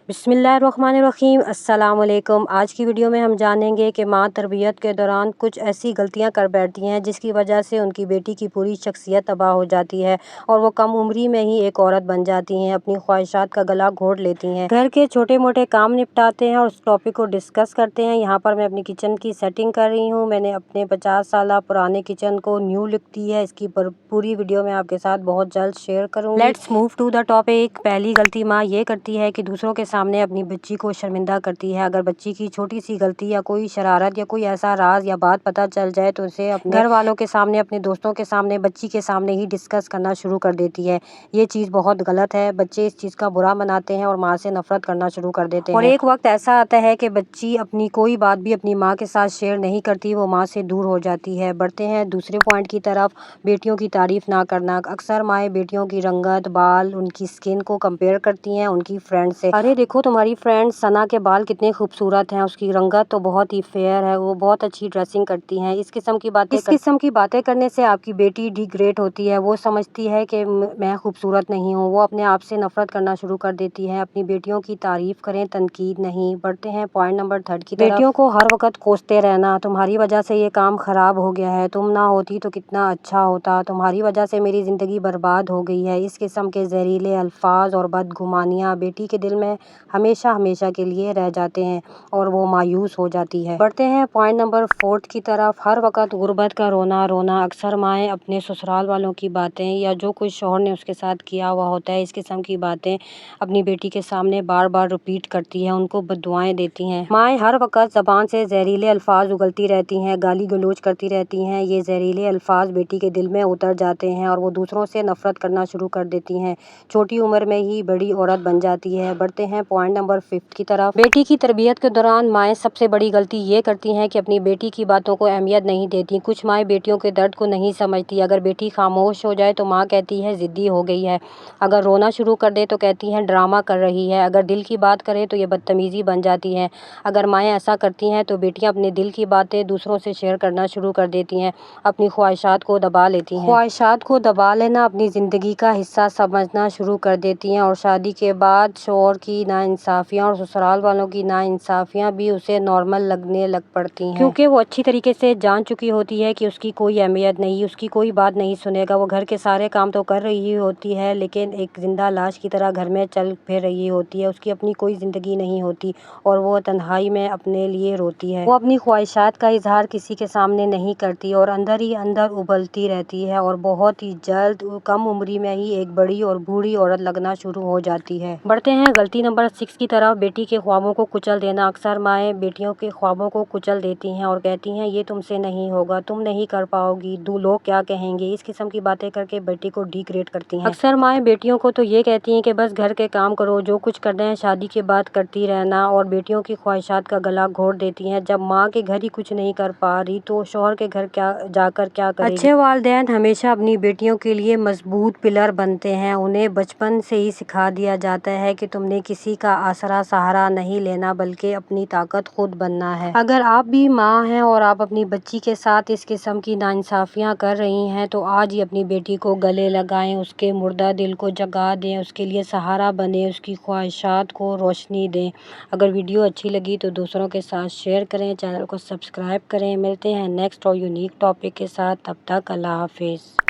बिस्मिल्लाहिर्रहमानिर्रहीम। अस्सलाम वालेकुम। आज की वीडियो में हम जानेंगे कि माँ तरबियत के दौरान कुछ ऐसी गलतियाँ कर बैठती हैं जिसकी वजह से उनकी बेटी की पूरी शख्सियत तबाह हो जाती है और वो कम उम्री में ही एक औरत बन जाती हैं, अपनी ख्वाहिशात का गला घोट लेती हैं। घर के छोटे मोटे काम निपटाते हैं और उस टॉपिक को डिस्कस करते हैं। यहाँ पर मैं अपनी किचन की सेटिंग कर रही हूँ। मैंने अपने 50 साल पुराने किचन को न्यू लुक दी है। इसकी पूरी वीडियो मैं आपके साथ बहुत जल्द शेयर करूँगी। Let's move to the topic. पहली गलती माँ ये करती है कि दूसरों के सामने अपनी बच्ची को शर्मिंदा करती है। अगर बच्ची की छोटी सी गलती या कोई शरारत या कोई ऐसा राज या बात पता चल जाए तो उसे अपने घर वालों के सामने, अपने दोस्तों के सामने, बच्ची के सामने ही डिस्कस करना शुरू कर देती है। ये चीज़ बहुत गलत है। बच्चे इस चीज़ का बुरा मनाते हैं और माँ से नफरत करना शुरू कर देते हैं। और एक वक्त ऐसा आता है कि बच्ची अपनी कोई बात भी अपनी माँ के साथ शेयर नहीं करती, वो माँ से दूर हो जाती है। बढ़ते हैं दूसरे पॉइंट की तरफ, बेटियों की तारीफ ना करना। अक्सर माएँ बेटियों की रंगत, बाल, उनकी स्किन को कंपेयर करती हैं उनकी फ्रेंड से। अरे देखो तुम्हारी फ्रेंड सना के बाल कितने खूबसूरत हैं, उसकी रंगत तो बहुत ही फेयर है, वो बहुत अच्छी ड्रेसिंग करती हैं। इस किस्म की बातें करने से आपकी बेटी डिग्रेड होती है। वो समझती है कि मैं खूबसूरत नहीं हूँ। वो अपने आप से नफरत करना शुरू कर देती है। अपनी बेटियों की तारीफ करें, तनकीद नहीं। बढ़ते हैं पॉइंट नंबर 3 की तरफ। बेटियों को हर वक्त कोसते रहना, तुम्हारी वजह से ये काम खराब हो गया है, तुम ना होती तो कितना अच्छा होता, तुम्हारी वजह से मेरी ज़िंदगी बर्बाद हो गई है। इस किस्म के जहरीले अल्फाज और बदगुमानियाँ बेटी के दिल में हमेशा हमेशा के लिए रह जाते हैं और वो मायूस हो जाती है। बढ़ते हैं पॉइंट नंबर 4 की तरफ। हर वक्त गुर्बत का रोना। अक्सर माएँ अपने ससुराल वालों की बातें या जो कुछ शौहर ने उसके साथ किया हुआ होता है, इस किस्म की बातें अपनी बेटी के सामने बार बार रिपीट करती हैं, उनको बद्दुआएं देती हैं। माएँ हर वक्त ज़बान से जहरीले अल्फाज उगलती रहती हैं, गाली गलौज करती रहती हैं। ये जहरीले अल्फाज बेटी के दिल में उतर जाते हैं और वो दूसरों से नफरत करना शुरू कर देती हैं। छोटी उम्र में ही बड़ी औरत बन जाती है। बढ़ते हैं पॉइंट नंबर 5 की तरफ। बेटी की तरबियत के दौरान माएँ सबसे बड़ी गलती ये करती हैं कि अपनी बेटी की बातों को अहमियत नहीं देती। कुछ माएँ बेटियों के दर्द को नहीं समझती। अगर बेटी खामोश हो जाए तो माँ कहती है ज़िद्दी हो गई है, अगर रोना शुरू कर दे तो कहती हैं ड्रामा कर रही है, अगर दिल की बात करे तो ये बदतमीज़ी बन जाती है। अगर माएँ ऐसा करती हैं तो बेटियाँ अपने दिल की बातें दूसरों से शेयर करना शुरू कर देती हैं, अपनी ख्वाहिशात को दबा लेती हैं। ख्वाहिशात को दबा लेना अपनी ज़िंदगी का हिस्सा समझना शुरू कर देती हैं और शादी के बाद शौहर की नाइंसाफ़ियाँ और ससुराल वालों की नाइंसाफ़ियाँ भी उसे नॉर्मल लगने लग पड़ती हैं, क्योंकि वो अच्छी तरीके से जान चुकी होती है कि उसकी कोई अहमियत नहीं, उसकी कोई बात नहीं सुनेगा। वो घर के सारे काम तो कर रही होती है लेकिन एक जिंदा लाश की तरह घर में चल फिर रही होती है। उसकी अपनी कोई ज़िंदगी नहीं होती और वो तन्हाई में अपने लिए रोती है। वो अपनी ख्वाहिशात का इजहार किसी के सामने नहीं करती और अंदर ही अंदर उबलती रहती है और बहुत ही जल्द कम उम्री में ही एक बड़ी और बूढ़ी औरत लगना शुरू हो जाती है। बढ़ते हैं गलती नंबर 6 की तरफ, बेटी के ख्वाबों को कुचल देना। अक्सर माएँ बेटियों के ख्वाबों को कुचल देती हैं और कहती हैं ये तुमसे नहीं होगा, तुम नहीं कर पाओगी, लोग क्या कहेंगे। इस किस्म की बातें करके बेटी को डिग्रेड करती हैं। अक्सर माएँ बेटियों को तो ये कहती हैं कि बस घर के काम करो, जो कुछ करना है शादी के बाद करती रहना, और बेटियों की ख्वाहिशात का गला घोट देती हैं। जब माँ के घर ही कुछ नहीं कर पा रही तो शौहर के घर जाकर क्या करेगी। अच्छे वालिदैन हमेशा अपनी बेटियों के लिए मजबूत पिलर बनते हैं। उन्हें बचपन से ही सिखा दिया जाता है कि तुमने किसी का आसरा सहारा नहीं लेना बल्कि अपनी ताकत खुद बनना है। अगर आप भी माँ हैं और आप अपनी बच्ची के साथ इस किस्म की नाइंसाफ़ियाँ कर रही हैं तो आज ही अपनी बेटी को गले लगाएं, उसके मुर्दा दिल को जगा दें, उसके लिए सहारा बने, उसकी ख्वाहिशात को रोशनी दें। अगर वीडियो अच्छी लगी तो दूसरों के साथ शेयर करें, चैनल को सब्सक्राइब करें। मिलते हैं नेक्स्ट और यूनिक टॉपिक के साथ, तब तक अल्लाह हाफिज़।